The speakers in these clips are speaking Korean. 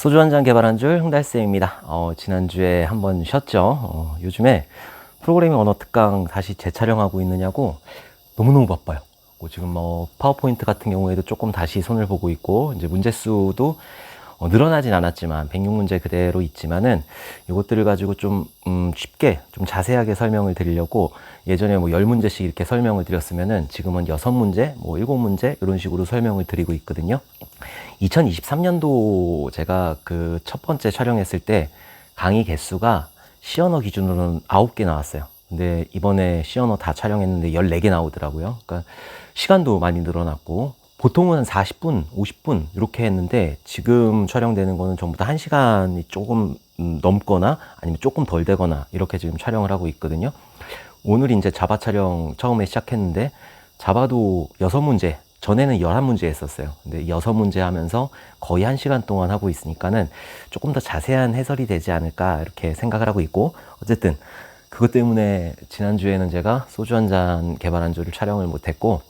소주 한 잔 개발한 줄 흥달쌤입니다. 지난주에 한번 쉬었죠. 요즘에 프로그래밍 언어 특강 다시 재촬영하고 있느냐고 너무너무 바빠요. 지금 파워포인트 같은 경우에도 조금 다시 손을 보고 있고, 이제 문제 수도 늘어나진 않았지만 106문제 그대로 있지만은 이것들을 가지고 좀 쉽게 좀 자세하게 설명을 드리려고, 예전에 10문제씩 이렇게 설명을 드렸으면은 지금은 6문제, 7문제 이런 식으로 설명을 드리고 있거든요. 2023년도 제가 그 첫 번째 촬영했을 때 강의 개수가 C언어 기준으로는 9개 나왔어요. 근데 이번에 C언어 다 촬영했는데 14개 나오더라고요. 그러니까 시간도 많이 늘어났고, 보통은 40분, 50분 이렇게 했는데 지금 촬영되는 거는 전부 다 1시간이 조금 넘거나 아니면 조금 덜 되거나 이렇게 지금 촬영을 하고 있거든요. 오늘 이제 자바 촬영 처음에 시작했는데 자바도 6문제, 전에는 11문제 했었어요. 근데 6문제 하면서 거의 1시간 동안 하고 있으니까는 조금 더 자세한 해설이 되지 않을까 이렇게 생각을 하고 있고, 어쨌든 그것 때문에 지난주에는 제가 소주 한 잔 개발한 줄을 촬영을 못했고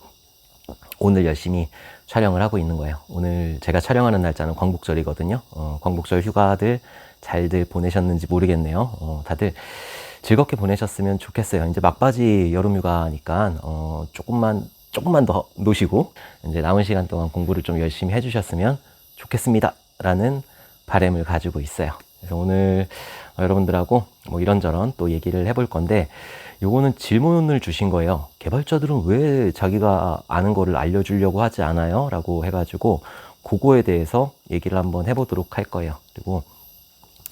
오늘 열심히 촬영을 하고 있는 거예요. 오늘 제가 촬영하는 날짜는 광복절이거든요. 광복절 휴가들 잘들 보내셨는지 모르겠네요. 다들 즐겁게 보내셨으면 좋겠어요. 이제 막바지 여름 휴가니까 조금만 더 노시고 이제 남은 시간 동안 공부를 좀 열심히 해주셨으면 좋겠습니다 라는 바람을 가지고 있어요. 그래서 오늘 여러분들하고 이런저런 또 얘기를 해볼 건데, 요거는 질문을 주신 거예요. 개발자들은 왜 자기가 아는 거를 알려주려고 하지 않아요? 라고 해가지고 그거에 대해서 얘기를 한번 해보도록 할 거예요. 그리고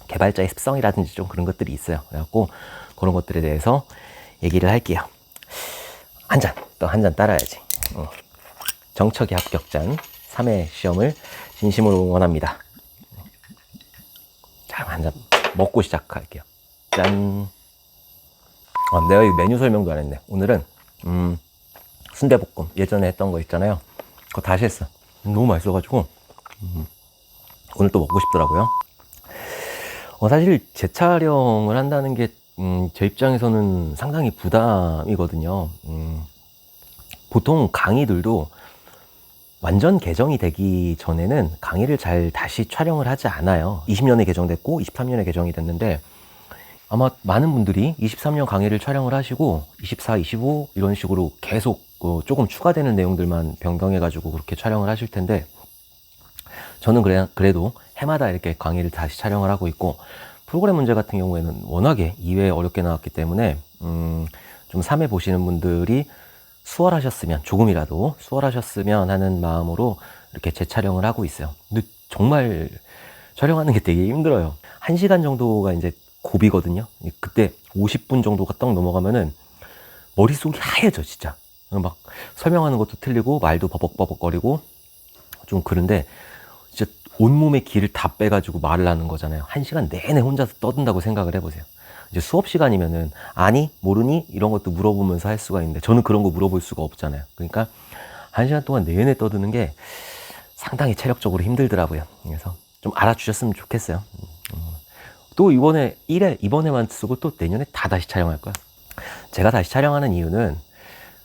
개발자의 습성이라든지 좀 그런 것들이 있어요. 그래갖고 그런 것들에 대해서 얘기를 할게요. 또 한 잔 따라야지. 정척의 합격잔 3회 시험을 진심으로 응원합니다. 자, 한 잔 먹고 시작할게요. 짠. 내가 이 메뉴 설명도 안 했네. 오늘은 순대볶음 예전에 했던 거 있잖아요. 그거 다시 했어. 너무 맛있어가지고 오늘 또 먹고 싶더라고요. 사실 재촬영을 한다는 게 제 입장에서는 상당히 부담이거든요. 보통 강의들도 완전 개정이 되기 전에는 강의를 잘 다시 촬영을 하지 않아요. 20년에 개정됐고 23년에 개정이 됐는데, 아마 많은 분들이 23년 강의를 촬영을 하시고 24, 25 이런 식으로 계속 조금 추가되는 내용들만 변경해가지고 그렇게 촬영을 하실 텐데, 저는 그래도 해마다 이렇게 강의를 다시 촬영을 하고 있고, 프로그램 문제 같은 경우에는 워낙에 2회 어렵게 나왔기 때문에 좀 3회 보시는 분들이 수월하셨으면, 조금이라도 수월하셨으면 하는 마음으로 이렇게 재촬영을 하고 있어요. 근데 정말 촬영하는 게 되게 힘들어요. 1시간 정도가 이제 고비거든요. 그때 50분 정도가 딱 넘어가면은 머릿속이 하얘져, 진짜. 막 설명하는 것도 틀리고 말도 버벅버벅거리고 좀 그런데, 진짜 온몸에 기를 다 빼가지고 말을 하는 거잖아요. 1시간 내내 혼자서 떠든다고 생각을 해보세요. 이제 수업 시간이면은 아니, 모르니 이런 것도 물어보면서 할 수가 있는데, 저는 그런 거 물어볼 수가 없잖아요. 그러니까 1시간 동안 내내 떠드는 게 상당히 체력적으로 힘들더라고요. 그래서 좀 알아주셨으면 좋겠어요. 또 이번에만 쓰고 또 내년에 다 다시 촬영할 거야. 제가 다시 촬영하는 이유는,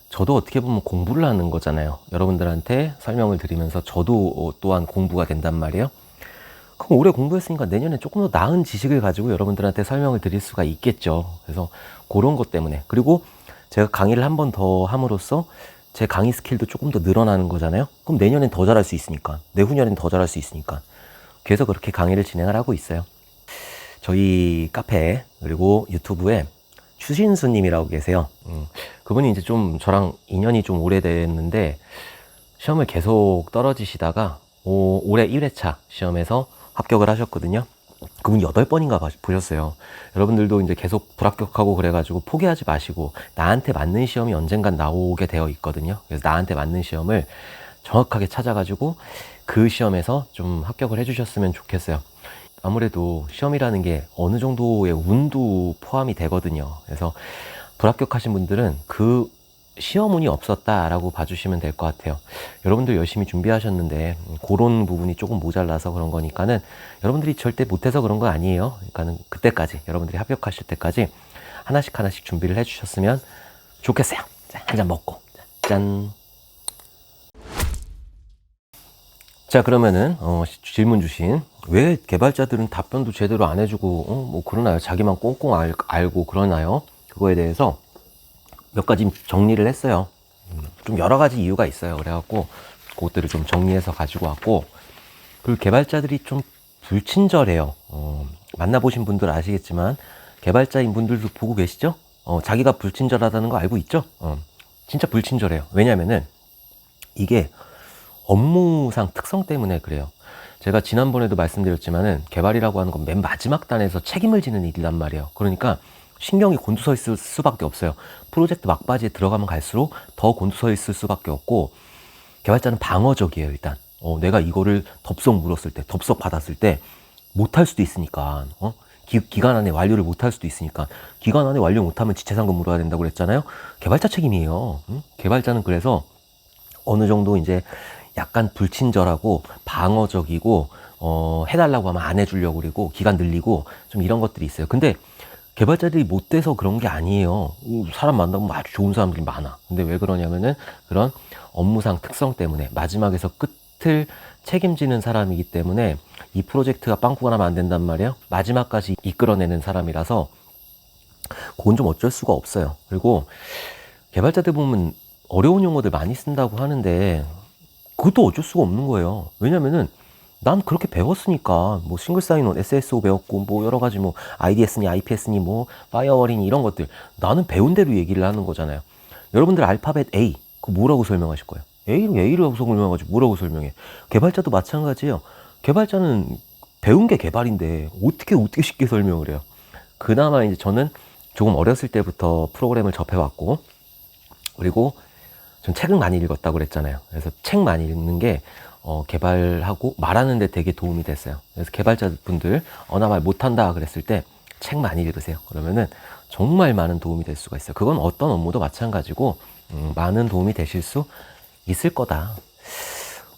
저도 어떻게 보면 공부를 하는 거잖아요. 여러분들한테 설명을 드리면서 저도 또한 공부가 된단 말이에요. 그럼 올해 공부했으니까 내년에 조금 더 나은 지식을 가지고 여러분들한테 설명을 드릴 수가 있겠죠. 그래서 그런 것 때문에, 그리고 제가 강의를 한 번 더 함으로써 제 강의 스킬도 조금 더 늘어나는 거잖아요. 그럼 내년엔 더 잘할 수 있으니까, 내후년엔 더 잘할 수 있으니까, 그래서 그렇게 강의를 진행을 하고 있어요. 저희 카페 그리고 유튜브에 추신수님이라고 계세요. 그분이 이제 좀 저랑 인연이 좀 오래됐는데, 시험을 계속 떨어지시다가 올해 1회차 시험에서 합격을 하셨거든요. 그분 8번인가 보셨어요. 여러분들도 이제 계속 불합격하고 그래가지고 포기하지 마시고, 나한테 맞는 시험이 언젠간 나오게 되어 있거든요. 그래서 나한테 맞는 시험을 정확하게 찾아가지고 그 시험에서 좀 합격을 해주셨으면 좋겠어요. 아무래도 시험이라는 게 어느 정도의 운도 포함이 되거든요. 그래서 불합격하신 분들은 그 시험 운이 없었다라고 봐주시면 될 것 같아요. 여러분들 열심히 준비하셨는데 그런 부분이 조금 모자라서 그런 거니까는, 여러분들이 절대 못해서 그런 거 아니에요. 그러니까는 그때까지, 여러분들이 합격하실 때까지 하나씩 준비를 해주셨으면 좋겠어요. 자, 한 잔 먹고. 짠. 자, 그러면은 질문 주신 왜 개발자들은 답변도 제대로 안 해주고 뭐 그러나요? 자기만 꽁꽁 알고 그러나요? 그거에 대해서 몇 가지 정리를 했어요. 좀 여러 가지 이유가 있어요. 그래갖고 그것들을 좀 정리해서 가지고 왔고, 그리고 개발자들이 좀 불친절해요. 만나보신 분들 아시겠지만 개발자인 분들도 보고 계시죠? 자기가 불친절하다는 거 알고 있죠? 진짜 불친절해요. 왜냐면은 이게 업무상 특성 때문에 그래요. 제가 지난번에도 말씀드렸지만은 개발이라고 하는 건 맨 마지막 단에서 책임을 지는 일이란 말이에요. 그러니까 신경이 곤두서 있을 수밖에 없어요. 프로젝트 막바지에 들어가면 갈수록 더 곤두서 있을 수밖에 없고, 개발자는 방어적이에요. 일단 내가 이거를 덥석 물었을 때, 덥석 받았을 때 못할 수도 있으니까, 기간 안에 완료를 못할 수도 있으니까, 기간 안에 완료 못하면 지체상금 물어야 된다고 그랬잖아요. 개발자 책임이에요. 개발자는 그래서 어느 정도 이제 약간 불친절하고 방어적이고, 해달라고 하면 안 해주려고 그러고 기간 늘리고 좀 이런 것들이 있어요. 근데 개발자들이 못돼서 그런 게 아니에요. 사람 만나면 아주 좋은 사람들이 많아. 근데 왜 그러냐면은 그런 업무상 특성 때문에 마지막에서 끝을 책임지는 사람이기 때문에 이 프로젝트가 빵꾸가 나면 안 된단 말이에요. 마지막까지 이끌어내는 사람이라서 그건 좀 어쩔 수가 없어요. 그리고 개발자들 보면 어려운 용어들 많이 쓴다고 하는데 그것도 어쩔 수가 없는 거예요. 왜냐면은 난 그렇게 배웠으니까, 뭐 싱글 사인온, SSO 배웠고, 뭐 여러 가지 뭐 IDS니 IPS니 뭐 파이어월이니 이런 것들 나는 배운 대로 얘기를 하는 거잖아요. 여러분들 알파벳 A 그거 뭐라고 설명하실 거예요? A라고 설명하지 뭐라고 설명해? 개발자도 마찬가지예요. 개발자는 배운 게 개발인데 어떻게 쉽게 설명을 해요? 그나마 이제 저는 조금 어렸을 때부터 프로그램을 접해왔고, 그리고 전 책을 많이 읽었다고 그랬잖아요. 그래서 책 많이 읽는 게 개발하고 말하는 데 되게 도움이 됐어요. 그래서 개발자분들 나 말 못한다 그랬을 때 책 많이 읽으세요. 그러면은 정말 많은 도움이 될 수가 있어요. 그건 어떤 업무도 마찬가지고 많은 도움이 되실 수 있을 거다.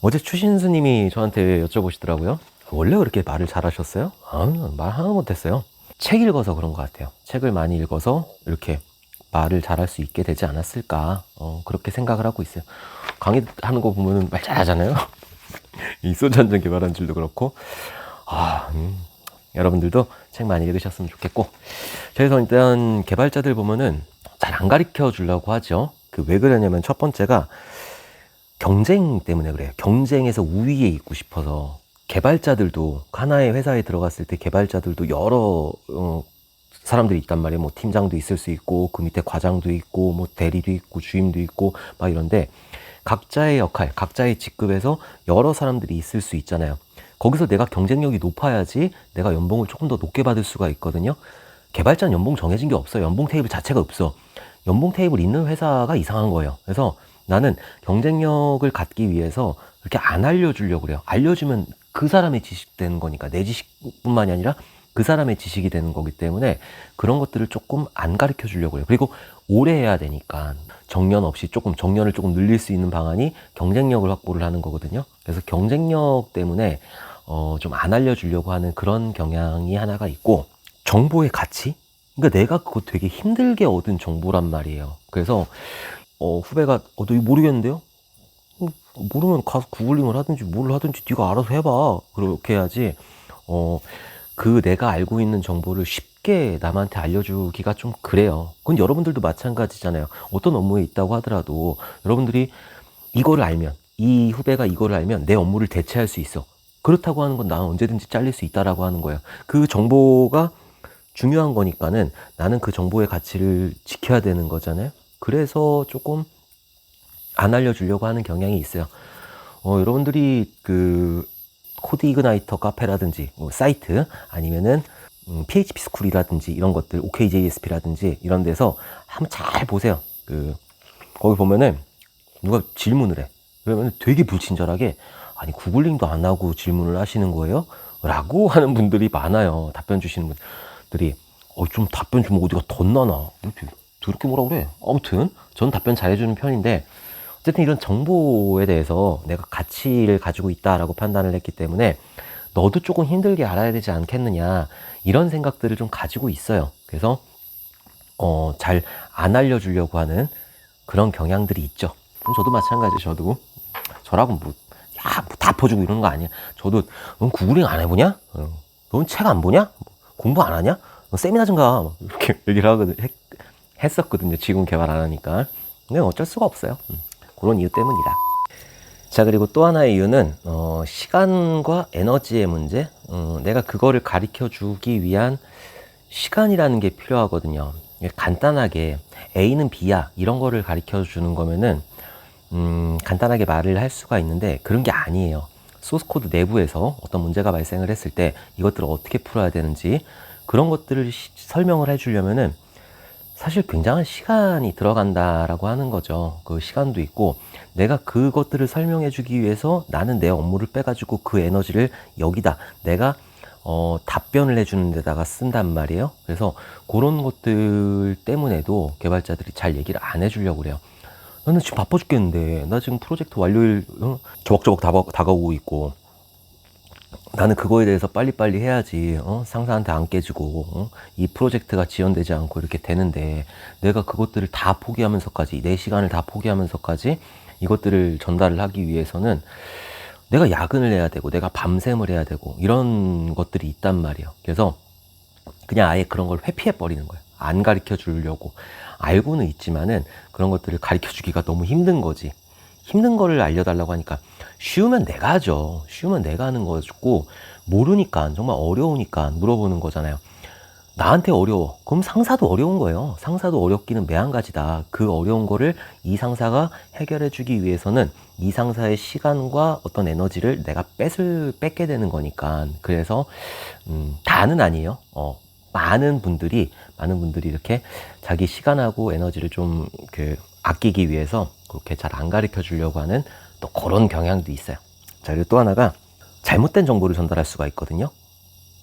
어제 추신수님이 저한테 여쭤보시더라고요. 원래 그렇게 말을 잘하셨어요? 말 하나 못했어요. 책 읽어서 그런 것 같아요. 책을 많이 읽어서 이렇게 말을 잘할 수 있게 되지 않았을까, 그렇게 생각을 하고 있어요. 강의하는 거 보면은 말 잘하잖아요. 이 소주 한잔 개발한 줄도 그렇고, 여러분들도 책 많이 읽으셨으면 좋겠고, 그래서 일단 개발자들 보면은 잘 안 가르쳐 주려고 하죠. 왜 그러냐면 첫 번째가 경쟁 때문에 그래요. 경쟁에서 우위에 있고 싶어서. 개발자들도 하나의 회사에 들어갔을 때 개발자들도 여러 사람들이 있단 말이에요. 뭐 팀장도 있을 수 있고, 그 밑에 과장도 있고, 뭐 대리도 있고, 주임도 있고 막 이런데, 각자의 역할, 각자의 직급에서 여러 사람들이 있을 수 있잖아요. 거기서 내가 경쟁력이 높아야지 내가 연봉을 조금 더 높게 받을 수가 있거든요. 개발자는 연봉 정해진 게 없어요. 연봉 테이블 자체가 없어. 연봉 테이블 있는 회사가 이상한 거예요. 그래서 나는 경쟁력을 갖기 위해서 그렇게 안 알려주려고 그래요. 알려주면 그 사람의 지식 되는 거니까, 내 지식뿐만이 아니라 그 사람의 지식이 되는 거기 때문에 그런 것들을 조금 안 가르쳐 주려고 해요. 그리고 오래 해야 되니까 정년을 조금 늘릴 수 있는 방안이 경쟁력을 확보를 하는 거거든요. 그래서 경쟁력 때문에 좀 안 알려주려고 하는 그런 경향이 하나가 있고, 정보의 가치? 그러니까 내가 그거 되게 힘들게 얻은 정보란 말이에요. 그래서 후배가 너 이거 모르겠는데요? 모르면 가서 구글링을 하든지 뭘 하든지 네가 알아서 해봐. 그렇게 해야지 내가 알고 있는 정보를 쉽게 남한테 알려주기가 좀 그래요. 그건 여러분들도 마찬가지잖아요. 어떤 업무에 있다고 하더라도 여러분들이 이거를 알면, 이 후배가 이거를 알면 내 업무를 대체할 수 있어. 그렇다고 하는 건 나는 언제든지 잘릴 수 있다라고 하는 거예요. 그 정보가 중요한 거니까는 나는 그 정보의 가치를 지켜야 되는 거잖아요. 그래서 조금 안 알려주려고 하는 경향이 있어요. 여러분들이 코드 이그나이터 카페라든지 사이트, 아니면은 PHP 스쿨이라든지 이런 것들, OKJSP라든지 이런 데서 한번 잘 보세요. 거기 보면은 누가 질문을 해. 그러면 되게 불친절하게, 아니 구글링도 안 하고 질문을 하시는 거예요? 라고 하는 분들이 많아요. 답변 주시는 분들이. 좀 답변 주면 어디가 덧나나? 그렇게 뭐라 그래? 아무튼 저는 답변 잘해주는 편인데, 어쨌든 이런 정보에 대해서 내가 가치를 가지고 있다라고 판단을 했기 때문에 너도 조금 힘들게 알아야 되지 않겠느냐, 이런 생각들을 좀 가지고 있어요. 그래서 잘 안 알려주려고 하는 그런 경향들이 있죠. 저도 마찬가지. 저라고 뭐 야, 뭐다 퍼주고 이러는 거 아니야. 저도, 넌 구글링 안 해보냐? 넌 책 안 보냐? 공부 안 하냐? 넌 세미나 좀 가. 이렇게 얘기를 했었거든요. 지금 개발 안 하니까. 근데 어쩔 수가 없어요. 그런 이유 때문이다. 자, 그리고 또 하나의 이유는 시간과 에너지의 문제. 내가 그거를 가르쳐 주기 위한 시간이라는 게 필요하거든요. 간단하게 A는 B야 이런 거를 가르쳐 주는 거면은 간단하게 말을 할 수가 있는데 그런 게 아니에요. 소스코드 내부에서 어떤 문제가 발생을 했을 때 이것들을 어떻게 풀어야 되는지 그런 것들을 설명을 해주려면은 사실 굉장한 시간이 들어간다라고 하는 거죠. 그 시간도 있고 내가 그것들을 설명해 주기 위해서 나는 내 업무를 빼가지고 그 에너지를 여기다 내가 답변을 해주는 데다가 쓴단 말이에요. 그래서 그런 것들 때문에도 개발자들이 잘 얘기를 안 해주려고 그래요. 나는 지금 바빠 죽겠는데 나 지금 프로젝트 완료일 저벅저벅 다가오고 있고 나는 그거에 대해서 빨리빨리 해야지 상사한테 안 깨지고 이 프로젝트가 지연되지 않고 이렇게 되는데 내가 그것들을 다 포기하면서까지 내 시간을 다 포기하면서까지 이것들을 전달을 하기 위해서는 내가 야근을 해야 되고 내가 밤샘을 해야 되고 이런 것들이 있단 말이에요. 그래서 그냥 아예 그런 걸 회피해 버리는 거예요. 안 가르쳐 주려고 알고는 있지만은 그런 것들을 가르쳐 주기가 너무 힘든 거지. 힘든 거를 알려달라고 하니까 쉬우면 내가 하죠. 쉬우면 내가 하는 거고 모르니까 정말 어려우니까 물어보는 거잖아요. 나한테 어려워. 그럼 상사도 어려운 거예요. 상사도 어렵기는 매한가지다. 그 어려운 거를 이 상사가 해결해 주기 위해서는 이 상사의 시간과 어떤 에너지를 내가 뺏게 되는 거니까. 그래서 다는 아니에요. 많은 분들이 이렇게 자기 시간하고 에너지를 좀 아끼기 위해서 그렇게 잘 안 가르쳐 주려고 하는 또 그런 경향도 있어요. 자, 그리고 또 하나가 잘못된 정보를 전달할 수가 있거든요.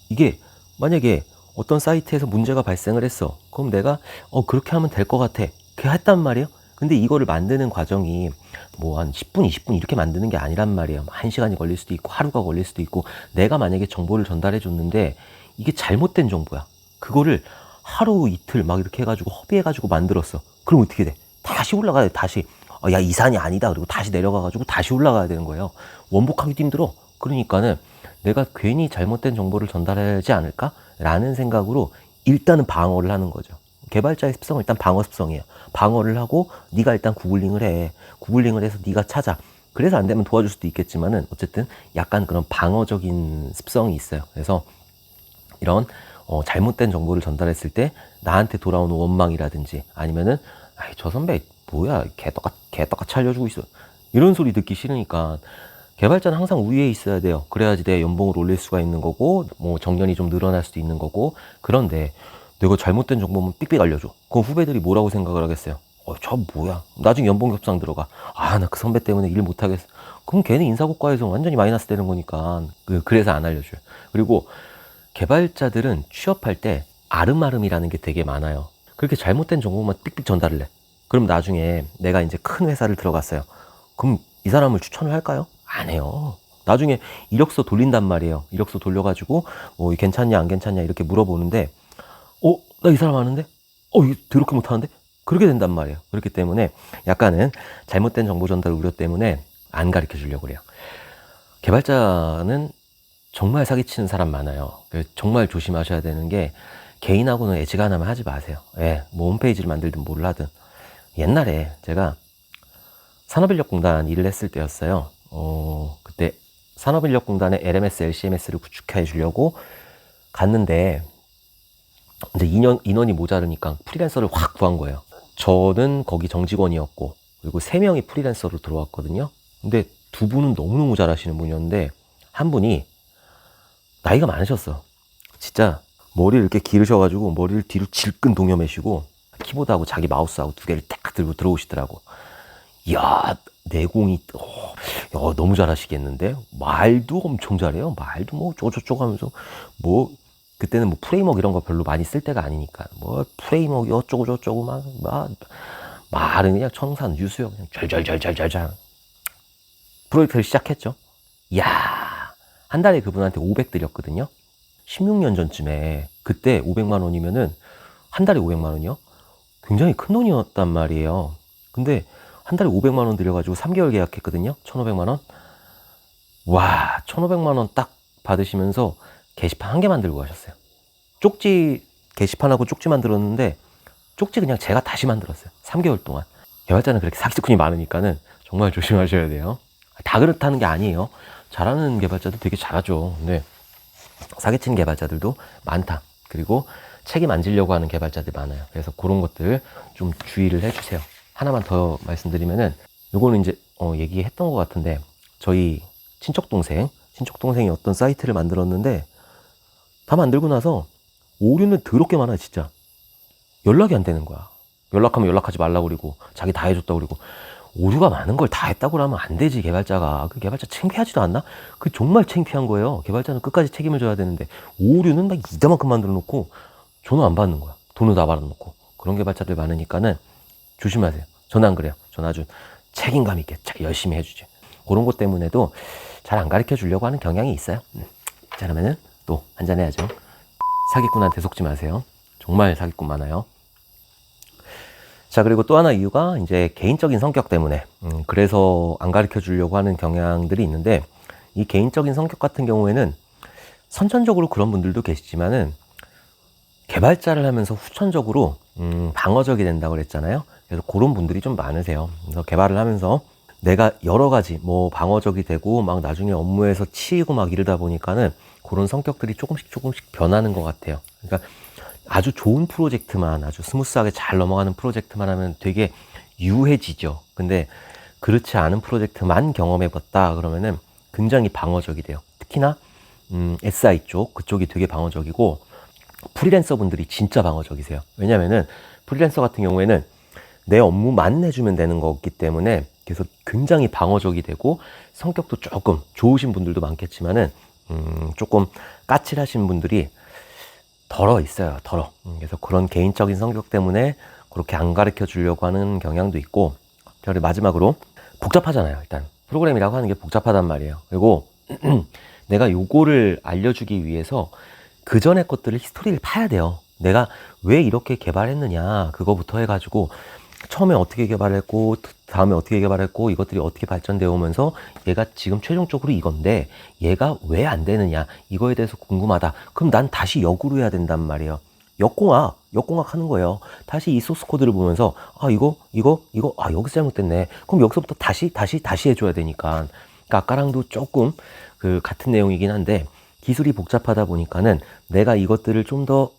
이게 만약에 어떤 사이트에서 문제가 발생을 했어. 그럼 내가 그렇게 하면 될 것 같아. 그렇게 했단 말이에요. 근데 이거를 만드는 과정이 뭐 한 10분, 20분 이렇게 만드는 게 아니란 말이에요. 1시간이 걸릴 수도 있고 하루가 걸릴 수도 있고 내가 만약에 정보를 전달해 줬는데 이게 잘못된 정보야. 그거를 하루 이틀 막 이렇게 해가지고 허비해가지고 만들었어. 그럼 어떻게 돼? 다시 올라가야 돼. 다시 야, 이 산이 아니다. 그리고 다시 내려가가지고 다시 올라가야 되는 거예요. 원복하기도 힘들어. 그러니까는 내가 괜히 잘못된 정보를 전달하지 않을까? 라는 생각으로 일단은 방어를 하는 거죠. 개발자의 습성은 일단 방어 습성이에요. 방어를 하고 네가 일단 구글링을 해. 구글링을 해서 네가 찾아. 그래서 안 되면 도와줄 수도 있겠지만은 어쨌든 약간 그런 방어적인 습성이 있어요. 그래서 이런 잘못된 정보를 전달했을 때 나한테 돌아오는 원망이라든지 아니면은 저 선배 뭐야 개떡같이 알려주고 있어 이런 소리 듣기 싫으니까 개발자는 항상 우위에 있어야 돼요. 그래야지 내 연봉을 올릴 수가 있는 거고 뭐 정년이 좀 늘어날 수도 있는 거고. 그런데 내가 잘못된 정보면 삑삑 알려줘. 그럼 후배들이 뭐라고 생각을 하겠어요? 저 뭐야 나중에 연봉 협상 들어가. 나 그 선배 때문에 일 못하겠어. 그럼 걔는 인사고과에서 완전히 마이너스 되는 거니까. 그래서 안 알려줘요. 그리고 개발자들은 취업할 때 아름아름이라는 게 되게 많아요. 그렇게 잘못된 정보만 삑삑 전달을 해. 그럼 나중에 내가 이제 큰 회사를 들어갔어요. 그럼 이 사람을 추천을 할까요? 안 해요. 나중에 이력서 돌린단 말이에요. 이력서 돌려가지고 뭐 괜찮냐 안 괜찮냐 이렇게 물어보는데 나 이 사람 아는데? 이거 더럽게 못하는데? 그렇게 된단 말이에요. 그렇기 때문에 약간은 잘못된 정보 전달 우려 때문에 안 가르쳐 주려고 그래요. 개발자는 정말 사기치는 사람 많아요. 정말 조심하셔야 되는 게 개인하고는 애지간하면 하지 마세요. 뭐 홈페이지를 만들든 뭘 하든. 옛날에 제가 산업인력공단 일을 했을 때였어요. 그때 산업인력공단의 LMS, LCMS를 구축해 주려고 갔는데 이제 인원이 모자르니까 프리랜서를 확 구한 거예요. 저는 거기 정직원이었고 그리고 3명이 프리랜서로 들어왔거든요. 근데 2분은 너무너무 잘하시는 분이었는데 한 분이 나이가 많으셨어. 진짜 머리를 이렇게 기르셔가지고 머리를 뒤로 질끈 동여매시고 키보드하고 자기 마우스하고 2개를 딱 들고 들어오시더라고. 이야, 내공이 너무 잘하시겠는데? 말도 엄청 잘해요. 말도 뭐 쪼쪼쪼 하면서 뭐 그때는 뭐 프레임워크 이런 거 별로 많이 쓸 때가 아니니까 뭐 프레임워크 어쩌고 저쩌고 막 말은 그냥 청산 유수요 그냥 잘잘잘잘잘잘 프로젝트를 시작했죠. 이야, 한 달에 그분한테 500 드렸거든요. 16년 전쯤에 그때 500만 원이면은 한 달에 500만 원이요? 굉장히 큰 돈이었단 말이에요. 근데 한 달에 500만 원 들여가지고 3개월 계약했거든요. 1,500만 원. 와, 1,500만 원 딱 받으시면서 게시판 한 개 만들고 가셨어요. 쪽지 게시판하고 쪽지 만들었는데 쪽지 그냥 제가 다시 만들었어요. 3개월 동안. 개발자는 그렇게 사기꾼이 많으니까는 정말 조심하셔야 돼요. 다 그렇다는 게 아니에요. 잘하는 개발자도 되게 잘하죠. 근데 사기치는 개발자들도 많다. 그리고 책임 안 지려고 하는 개발자들 많아요. 그래서 그런 것들 좀 주의를 해주세요. 하나만 더 말씀드리면은 요거는 이제 얘기했던 것 같은데 저희 친척동생이 어떤 사이트를 만들었는데 다 만들고 나서 오류는 더럽게 많아 진짜. 연락이 안 되는 거야. 연락하면 연락하지 말라고 그러고 자기 다 해줬다고 그러고 오류가 많은 걸 다 했다고 하면 안 되지 개발자가. 그 개발자 창피하지도 않나? 그 정말 창피한 거예요. 개발자는 끝까지 책임을 져야 되는데 오류는 막 이따만큼 만들어 놓고 전화 안 받는 거야. 돈을 다 받아놓고. 그런 개발자들 많으니까는 조심하세요. 저는 안 그래요. 저는 아주 책임감 있게 잘 열심히 해주죠. 그런 것 때문에도 잘 안 가르쳐 주려고 하는 경향이 있어요. 자, 그러면은 또 한잔 해야죠. 사기꾼한테 속지 마세요. 정말 사기꾼 많아요. 자, 그리고 또 하나 이유가 이제 개인적인 성격 때문에 그래서 안 가르쳐 주려고 하는 경향들이 있는데, 이 개인적인 성격 같은 경우에는 선천적으로 그런 분들도 계시지만은 개발자를 하면서 후천적으로 방어적이 된다고 그랬잖아요. 그래서 그런 분들이 좀 많으세요. 그래서 개발을 하면서 내가 여러 가지 뭐 방어적이 되고 막 나중에 업무에서 치이고 막 이러다 보니까는 그런 성격들이 조금씩 변하는 것 같아요. 그러니까 아주 좋은 프로젝트만, 아주 스무스하게 잘 넘어가는 프로젝트만 하면 되게 유해지죠. 근데 그렇지 않은 프로젝트만 경험해봤다 그러면은 굉장히 방어적이 돼요. 특히나 SI 쪽, 그쪽이 되게 방어적이고, 프리랜서 분들이 진짜 방어적이세요. 왜냐면은 프리랜서 같은 경우에는 내 업무만 해주면 되는 거기 때문에 그래서 굉장히 방어적이 되고, 성격도 조금 좋으신 분들도 많겠지만은 조금 까칠하신 분들이 덜어 있어요. 덜어. 그래서 그런 개인적인 성격 때문에 그렇게 안 가르쳐 주려고 하는 경향도 있고, 저희 마지막으로 복잡하잖아요. 일단 프로그램이라고 하는 게 복잡하단 말이에요. 그리고 내가 요거를 알려주기 위해서 그 전에 것들을 히스토리를 파야 돼요. 내가 왜 이렇게 개발했느냐 그거부터 해가지고 처음에 어떻게 개발했고 다음에 어떻게 개발했고 이것들이 어떻게 발전되어 오면서 얘가 지금 최종적으로 이건데 얘가 왜 안 되느냐 이거에 대해서 궁금하다. 그럼 난 다시 역으로 해야 된단 말이에요. 역공학 하는 거예요. 다시 이 소스 코드를 보면서 이거 여기서 잘못됐네. 그럼 여기서부터 다시 해줘야 되니까. 그러니까 아까랑도 조금 그 같은 내용이긴 한데 기술이 복잡하다 보니까는 내가 이것들을 좀 더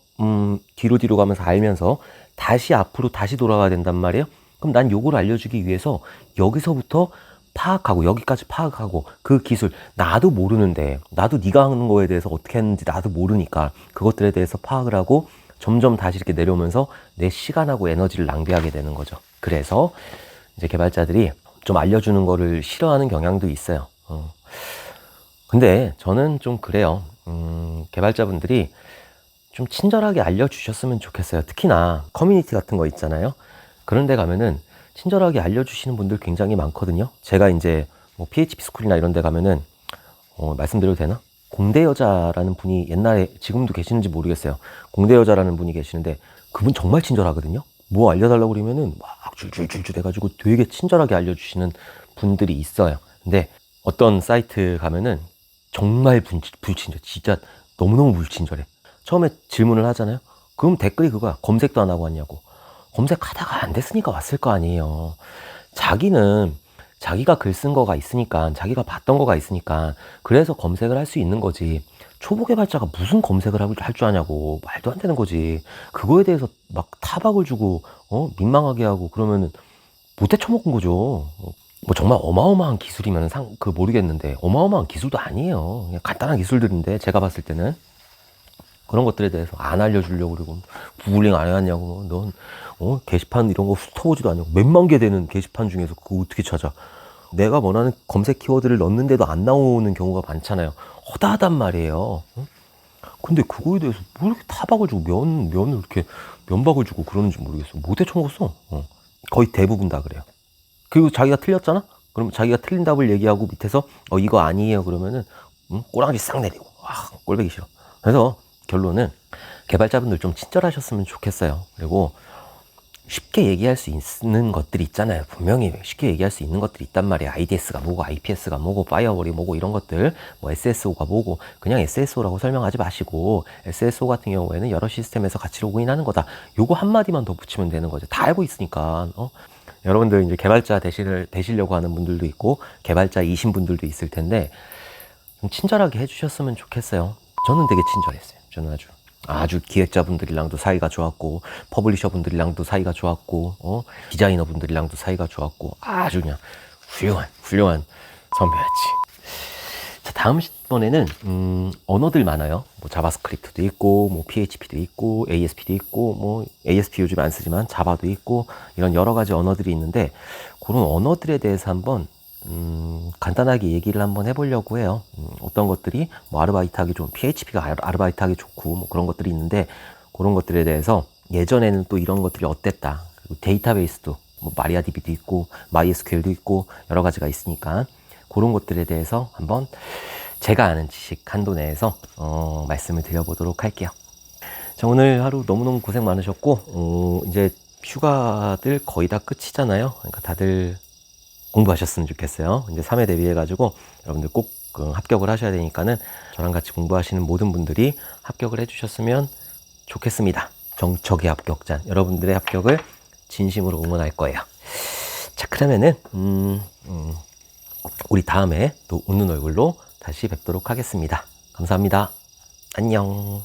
뒤로 가면서 알면서 다시 앞으로 다시 돌아가야 된단 말이에요. 그럼 난 요걸 알려주기 위해서 여기서부터 파악하고 여기까지 파악하고 그 기술 나도 모르는데, 나도 네가 하는 거에 대해서 어떻게 했는지 나도 모르니까 그것들에 대해서 파악을 하고 점점 다시 이렇게 내려오면서 내 시간하고 에너지를 낭비하게 되는 거죠. 그래서 이제 개발자들이 좀 알려주는 거를 싫어하는 경향도 있어요. 근데 저는 좀 그래요. 개발자분들이 좀 친절하게 알려주셨으면 좋겠어요. 특히나 커뮤니티 같은 거 있잖아요. 그런 데 가면은 친절하게 알려주시는 분들 굉장히 많거든요. 제가 이제 뭐 PHP 스쿨이나 이런 데 가면은 말씀드려도 되나? 공대 여자라는 분이 옛날에, 지금도 계시는지 모르겠어요. 공대 여자라는 분이 계시는데 그분 정말 친절하거든요. 뭐 알려달라고 그러면은 막 줄줄줄줄 해가지고 되게 친절하게 알려주시는 분들이 있어요. 근데 어떤 사이트 가면은 정말 불친절, 진짜 너무너무 불친절해. 처음에 질문을 하잖아요. 그럼 댓글이 그거야. 검색도 안 하고 왔냐고. 검색하다가 안 됐으니까 왔을 거 아니에요. 자기는 자기가 글 쓴 거가 있으니까, 자기가 봤던 거가 있으니까 그래서 검색을 할 수 있는 거지. 초보 개발자가 무슨 검색을 할 줄 아냐고. 말도 안 되는 거지. 그거에 대해서 막 타박을 주고 민망하게 하고 그러면은 못해 처먹은 거죠. 뭐 정말 어마어마한 기술이면 모르겠는데 어마어마한 기술도 아니에요. 그냥 간단한 기술들인데 제가 봤을 때는 그런 것들에 대해서 안 알려주려고 그러고, 구글링 안 해왔냐고, 넌 게시판 이런 거 훑어보지도 않냐고. 몇만 개 되는 게시판 중에서 그거 어떻게 찾아. 내가 원하는 검색 키워드를 넣는데도 안 나오는 경우가 많잖아요. 허다하단 말이에요. 근데 그거에 대해서 뭐 이렇게 타박을 주고 면을 이렇게 면박을 주고 그러는지 모르겠어. 못해 처먹었어. 거의 대부분 다 그래요. 그리고 자기가 틀렸잖아? 그럼 자기가 틀린 답을 얘기하고 밑에서 이거 아니에요 그러면은 꼬랑지 싹 내리고 꼴보기 싫어. 그래서 결론은 개발자분들 좀 친절하셨으면 좋겠어요. 그리고 쉽게 얘기할 수 있는 것들이 있잖아요. 분명히 쉽게 얘기할 수 있는 것들이 있단 말이에요. IDS가 뭐고, IPS가 뭐고, 파이어월이 뭐고, 이런 것들, 뭐 SSO가 뭐고, 그냥 SSO라고 설명하지 마시고, SSO 같은 경우에는 여러 시스템에서 같이 로그인하는 거다. 요거 한마디만 더 붙이면 되는 거죠. 다 알고 있으니까. 여러분들 이제 개발자 되시려고 하는 분들도 있고, 개발자이신 분들도 있을 텐데, 좀 친절하게 해주셨으면 좋겠어요. 저는 되게 친절했어요. 저는 아주 기획자분들이랑도 사이가 좋았고, 퍼블리셔분들이랑도 사이가 좋았고, 디자이너분들이랑도 사이가 좋았고, 아주 그냥 훌륭한 선배였지. 자, 다음번에는 언어들 많아요. 뭐 자바스크립트도 있고, 뭐 PHP도 있고, ASP도 있고, 뭐 ASP 요즘 안 쓰지만 자바도 있고, 이런 여러 가지 언어들이 있는데, 그런 언어들에 대해서 한번 간단하게 얘기를 한번 해보려고 해요. 어떤 것들이 뭐 아르바이트하기 좋은, PHP가 아르바이트하기 좋고 뭐 그런 것들이 있는데, 그런 것들에 대해서 예전에는 또 이런 것들이 어땠다. 그리고 데이터베이스도 뭐 마리아DB도 있고 MySQL도 있고 여러 가지가 있으니까 그런 것들에 대해서 한번 제가 아는 지식 한도 내에서 말씀을 드려보도록 할게요. 자, 오늘 하루 너무너무 고생 많으셨고 이제 휴가들 거의 다 끝이잖아요. 그러니까 다들 공부하셨으면 좋겠어요. 이제 3회 대비해가지고 여러분들 꼭 합격을 하셔야 되니까는 저랑 같이 공부하시는 모든 분들이 합격을 해주셨으면 좋겠습니다. 정척의 합격자, 여러분들의 합격을 진심으로 응원할 거예요. 자, 그러면은 우리 다음에 또 웃는 얼굴로 다시 뵙도록 하겠습니다. 감사합니다. 안녕.